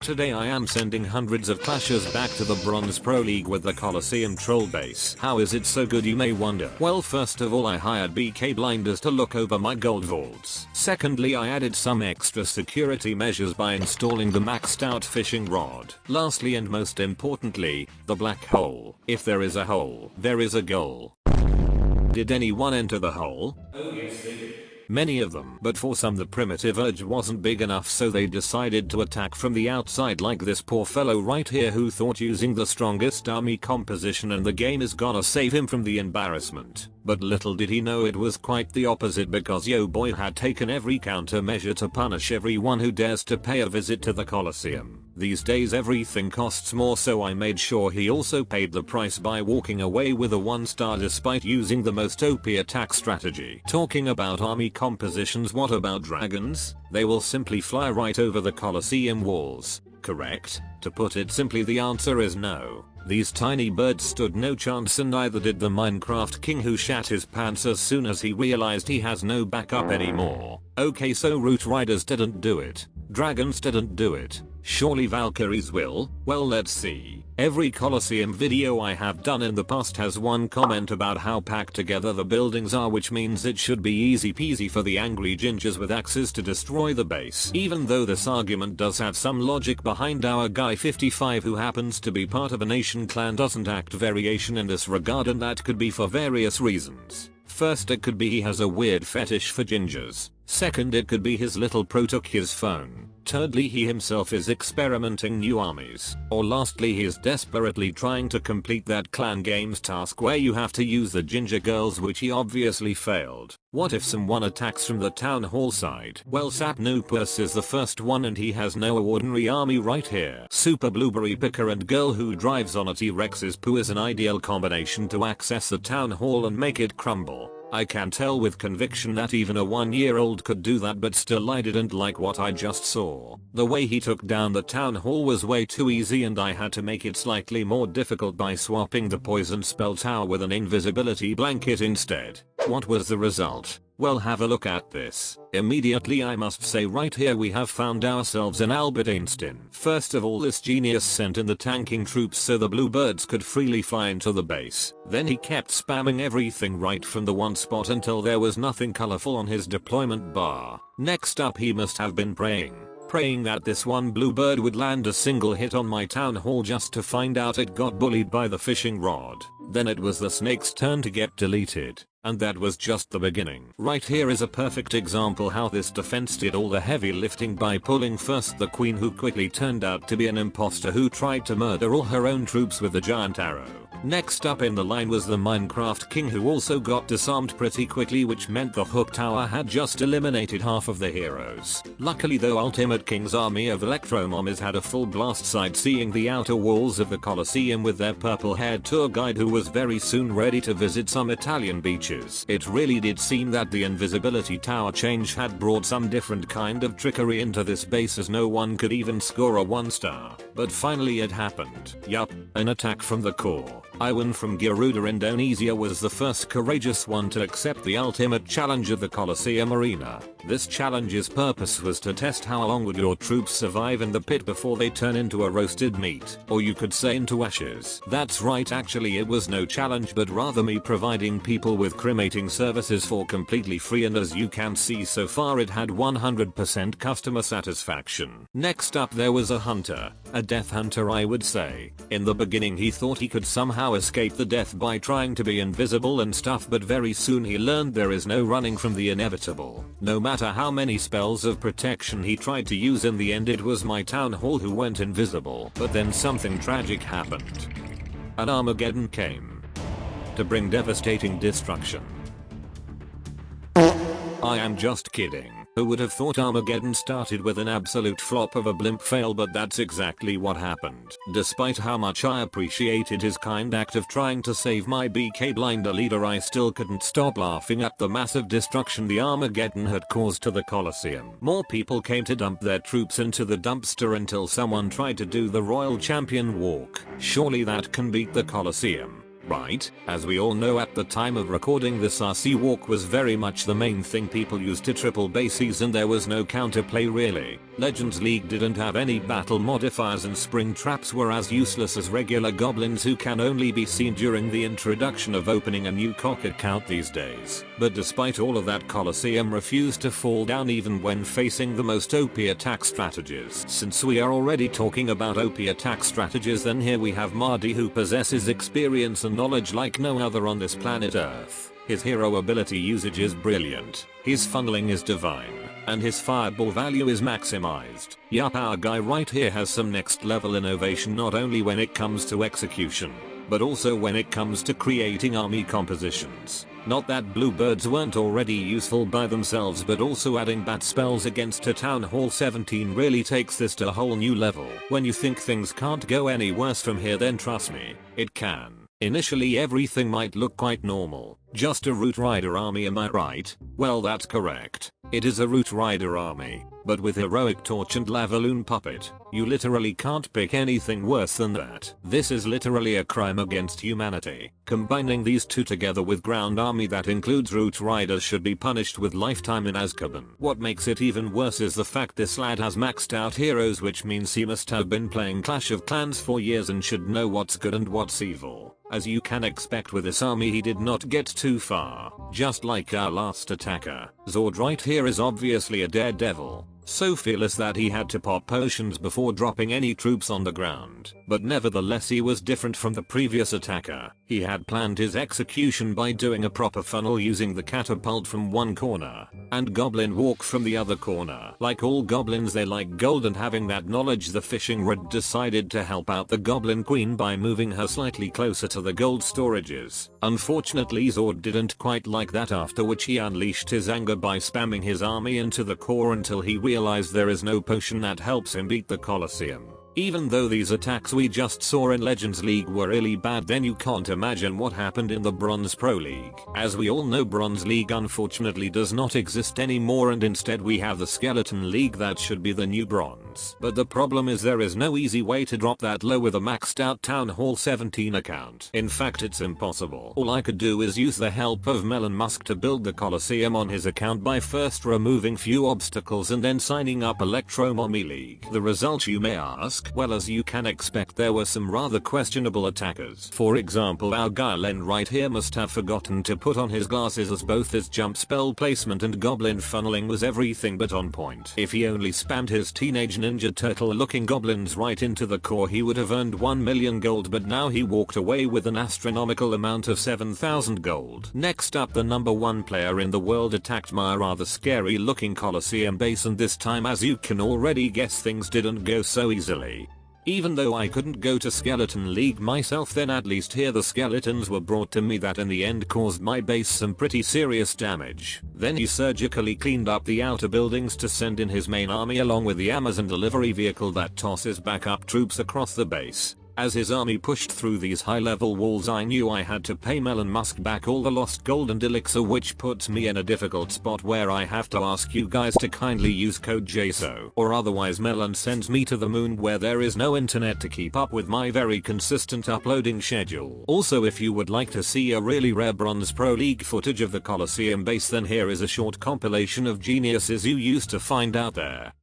Today I am sending hundreds of clashers back to the Bronze Pro League with the Colosseum Troll Base. How is it so good, you may wonder? Well, first of all, I hired BK blinders to look over my gold vaults. Secondly, I added some extra security measures by installing the maxed out fishing rod. Lastly and most importantly, the black hole. If there is a hole, there is a goal. Did anyone enter the hole? Oh yes, they did. Many of them, but for some the primitive urge wasn't big enough, so they decided to attack from the outside, like this poor fellow right here who thought using the strongest army composition in the game is gonna save him from the embarrassment. But little did he know it was quite the opposite, because yo boy had taken every countermeasure to punish everyone who dares to pay a visit to the Colosseum. These days everything costs more, so I made sure he also paid the price by walking away with a 1-star despite using the most OP attack strategy. Talking about army compositions, what about dragons? They will simply fly right over the Colosseum walls, correct? To put it simply, the answer is no. These tiny birds stood no chance, and neither did the Minecraft king, who shat his pants as soon as he realized he has no backup anymore. Okay, so root riders didn't do it. Dragons didn't do it. Surely Valkyries will? Well, let's see. Every Colosseum video I have done in the past has one comment about how packed together the buildings are, which means it should be easy peasy for the angry gingers with axes to destroy the base. Even though this argument does have some logic behind, our guy 55, who happens to be part of a nation clan, doesn't act variation in this regard, and that could be for various reasons. First, it could be he has a weird fetish for gingers. Second, it could be his little pro took his phone. Thirdly, he himself is experimenting new armies. Or lastly, he is desperately trying to complete that clan games task where you have to use the ginger girls, which he obviously failed. What if someone attacks from the town hall side? Well, Sapnopus is the first one, and he has no ordinary army right here. Super blueberry picker and girl who drives on a T-Rex's poo is an ideal combination to access the town hall and make it crumble. I can tell with conviction that even a 1-year-old could do that, but still I didn't like what I just saw. The way he took down the town hall was way too easy, and I had to make it slightly more difficult by swapping the poison spell tower with an invisibility blanket instead. What was the result? Well, have a look at this. Immediately, I must say right here, we have found ourselves an Albert Einstein. First of all, this genius sent in the tanking troops so the bluebirds could freely fly into the base. Then he kept spamming everything right from the one spot until there was nothing colorful on his deployment bar. Next up, he must have been praying that this one bluebird would land a single hit on my town hall, just to find out it got bullied by the fishing rod. Then it was the snake's turn to get deleted. And that was just the beginning. Right here is a perfect example how this defense did all the heavy lifting by pulling first the queen, who quickly turned out to be an imposter who tried to murder all her own troops with a giant arrow. Next up in the line was the Minecraft king, who also got disarmed pretty quickly, which meant the hook tower had just eliminated half of the heroes. Luckily though, Ultimate King's army of electromommies had a full blast sightseeing the outer walls of the Colosseum with their purple-haired tour guide, who was very soon ready to visit some Italian beaches. It really did seem that the invisibility tower change had brought some different kind of trickery into this base, as no one could even score a 1-star. But finally it happened. Yup, an attack from the core. Iwan from Garuda, Indonesia, was the first courageous one to accept the ultimate challenge of the Colosseum arena. This challenge's purpose was to test how long would your troops survive in the pit before they turn into a roasted meat, or you could say into ashes. That's right, actually it was no challenge, but rather me providing people with cremating services for completely free, and as you can see so far, it had 100% customer satisfaction. Next up, there was a hunter, a death hunter I would say. In the beginning he thought he could somehow escape the death by trying to be invisible and stuff, but very soon he learned there is no running from the inevitable. No matter how many spells of protection he tried to use, in the end it was my town hall who went invisible. But then something tragic happened. An Armageddon came to bring devastating destruction. I am just kidding. Who would have thought Armageddon started with an absolute flop of a blimp fail, but that's exactly what happened. Despite how much I appreciated his kind act of trying to save my BK blinder leader, I still couldn't stop laughing at the massive destruction the Armageddon had caused to the Colosseum. More people came to dump their troops into the dumpster until someone tried to do the royal champion walk. Surely that can beat the Colosseum. right? As we all know, at the time of recording this, RC walk was very much the main thing people used to triple bases, and there was no counterplay really. Legends League didn't have any battle modifiers, and spring traps were as useless as regular goblins who can only be seen during the introduction of opening a new cock account these days. But despite all of that, Colosseum refused to fall down even when facing the most OP attack strategies. Since we are already talking about OP attack strategies, then here we have Mardy, who possesses experience and knowledge like no other on this planet Earth. His hero ability usage is brilliant, his funneling is divine, and his fireball value is maximized. Yup, our guy right here has some next level innovation, not only when it comes to execution, but also when it comes to creating army compositions. Not that bluebirds weren't already useful by themselves, but also adding bat spells against a Town Hall 17 really takes this to a whole new level. When you think things can't go any worse from here, then trust me, it can. Initially everything might look quite normal, just a Root Rider army, am I right? Well, that's correct. It is a Root Rider army, but with heroic torch and lavaloon puppet. You literally can't pick anything worse than that. This is literally a crime against humanity. Combining these two together with ground army that includes Root Riders should be punished with lifetime in Azkaban. What makes it even worse is the fact this lad has maxed out heroes, which means he must have been playing Clash of Clans for years and should know what's good and what's evil. As you can expect with this army, he did not get too far. Just like our last attacker, Zord right here is obviously a daredevil, so fearless that he had to pop potions before dropping any troops on the ground. But nevertheless, he was different from the previous attacker. He had planned his execution by doing a proper funnel using the catapult from one corner and goblin walk from the other corner. Like all goblins, they like gold, and having that knowledge, the fishing rod decided to help out the goblin queen by moving her slightly closer to the gold storages. Unfortunately, Zord didn't quite like that, after which he unleashed his anger by spamming his army into the core until he realized there is no potion that helps him beat the Colosseum. Even though these attacks we just saw in Legends League were really bad, then you can't imagine what happened in the Bronze Pro League. As we all know, Bronze League unfortunately does not exist anymore, and instead we have the Skeleton League that should be the new Bronze. But the problem is there is no easy way to drop that low with a maxed out Town Hall 17 account. In fact, it's impossible. All I could do is use the help of Melon Musk to build the Colosseum on his account by first removing few obstacles and then signing up Electro Mommy League. The result, you may ask? Well, as you can expect, there were some rather questionable attackers. For example, our guy Len right here must have forgotten to put on his glasses, as both his jump spell placement and goblin funneling was everything but on point. If he only spammed his Teenage Ninja Turtle looking goblins right into the core, he would have earned 1 million gold, but now he walked away with an astronomical amount of 7,000 gold. Next up, the number 1 player in the world attacked my rather scary looking Colosseum base, and this time, as you can already guess, things didn't go so easily. Even though I couldn't go to Skeleton League myself, then at least here the skeletons were brought to me that in the end caused my base some pretty serious damage. Then he surgically cleaned up the outer buildings to send in his main army along with the Amazon delivery vehicle that tosses backup troops across the base. As his army pushed through these high-level walls, I knew I had to pay Melon Musk back all the lost gold and elixir, which puts me in a difficult spot where I have to ask you guys to kindly use code Jaso, or otherwise Melon sends me to the moon where there is no internet to keep up with my very consistent uploading schedule. Also, if you would like to see a really rare Bronze Pro League footage of the Colosseum base, then here is a short compilation of geniuses you used to find out there.